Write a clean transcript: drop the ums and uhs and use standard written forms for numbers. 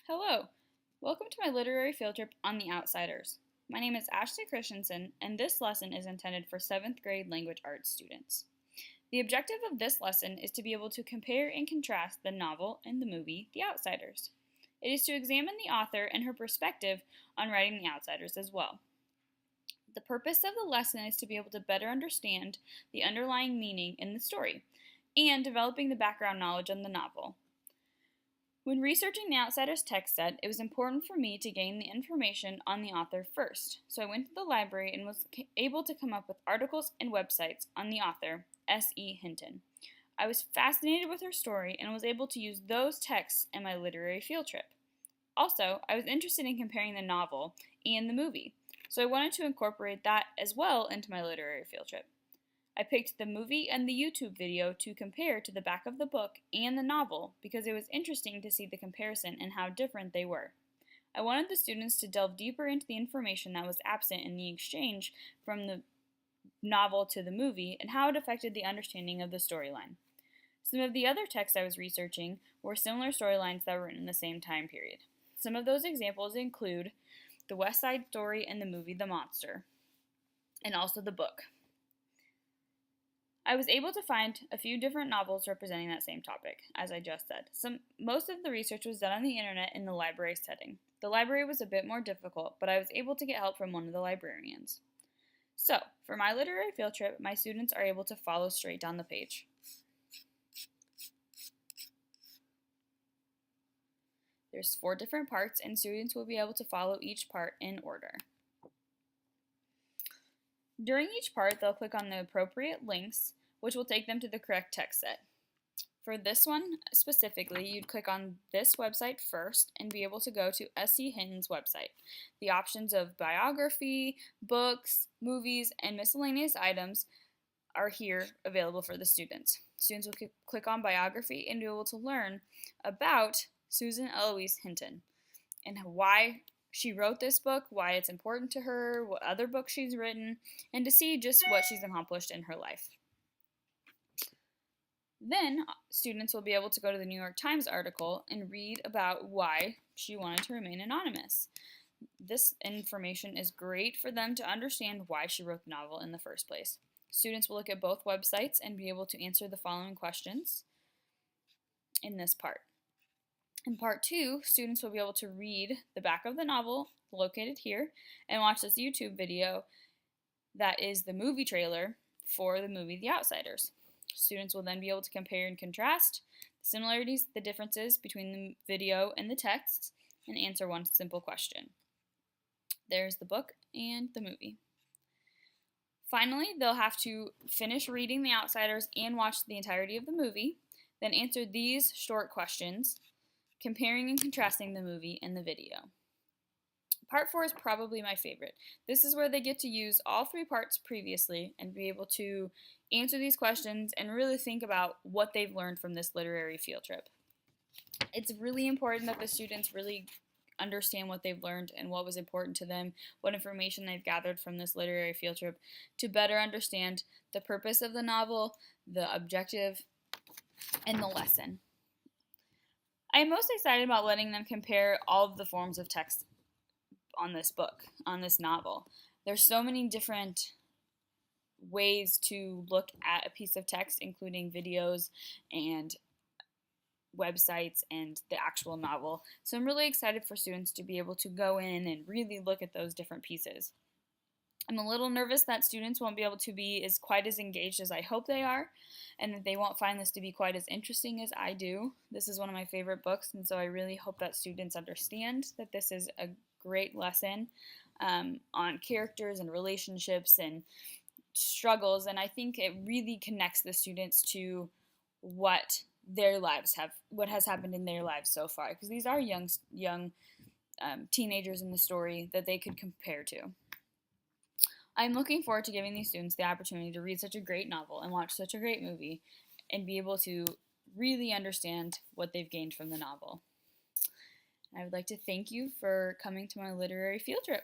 Hello! Welcome to my literary field trip on The Outsiders. My name is Ashley Christensen, and this lesson is intended for 7th grade language arts students. The objective of this lesson is to be able to compare and contrast the novel and the movie The Outsiders. It is to examine the author and her perspective on writing The Outsiders as well. The purpose of the lesson is to be able to better understand the underlying meaning in the story and developing the background knowledge on the novel. When researching the Outsiders text set, it was important for me to gain the information on the author first, so I went to the library and was able to come up with articles and websites on the author, S.E. Hinton. I was fascinated with her story and was able to use those texts in my literary field trip. Also, I was interested in comparing the novel and the movie, so I wanted to incorporate that as well into my literary field trip. I picked the movie and the YouTube video to compare to the back of the book and the novel because it was interesting to see the comparison and how different they were. I wanted the students to delve deeper into the information that was absent in the exchange from the novel to the movie and how it affected the understanding of the storyline. Some of the other texts I was researching were similar storylines that were written in the same time period. Some of those examples include The West Side Story and the movie The Monster, and also the book. I was able to find a few different novels representing that same topic, as I just said. Most of the research was done on the internet in the library setting. The library was a bit more difficult, but I was able to get help from one of the librarians. So, for my literary field trip, my students are able to follow straight down the page. There's 4 different parts, and students will be able to follow each part in order. During each part, they'll click on the appropriate links, which will take them to the correct text set. For this one specifically, you'd click on this website first and be able to go to S.E. Hinton's website. The options of biography, books, movies, and miscellaneous items are here available for the students. Students will click on biography and be able to learn about Susan Eloise Hinton and why she wrote this book, why it's important to her, what other books she's written, and to see just what she's accomplished in her life. Then, students will be able to go to the New York Times article and read about why she wanted to remain anonymous. This information is great for them to understand why she wrote the novel in the first place. Students will look at both websites and be able to answer the following questions in this part. In part 2, students will be able to read the back of the novel, located here, and watch this YouTube video that is the movie trailer for the movie The Outsiders. Students will then be able to compare and contrast the similarities, the differences between the video and the text, and answer one simple question. There's the book and the movie. Finally, they'll have to finish reading The Outsiders and watch the entirety of the movie, then answer these short questions, comparing and contrasting the movie and the video. Part 4 is probably my favorite. This is where they get to use all 3 parts previously and be able to answer these questions and really think about what they've learned from this literary field trip. It's really important that the students really understand what they've learned and what was important to them, what information they've gathered from this literary field trip to better understand the purpose of the novel, the objective, and the lesson. I am most excited about letting them compare all of the forms of text on this book, on this novel. There's so many different ways to look at a piece of text, including videos and websites and the actual novel. So I'm really excited for students to be able to go in and really look at those different pieces. I'm a little nervous that students won't be able to be quite as engaged as I hope they are, and that they won't find this to be quite as interesting as I do. This is one of my favorite books, and so I really hope that students understand that this is a great lesson on characters and relationships and struggles, and I think it really connects the students to what their lives what has happened in their lives so far, because these are young teenagers in the story that they could compare to. I'm looking forward to giving these students the opportunity to read such a great novel and watch such a great movie and be able to really understand what they've gained from the novel. I would like to thank you for coming to my literary field trip.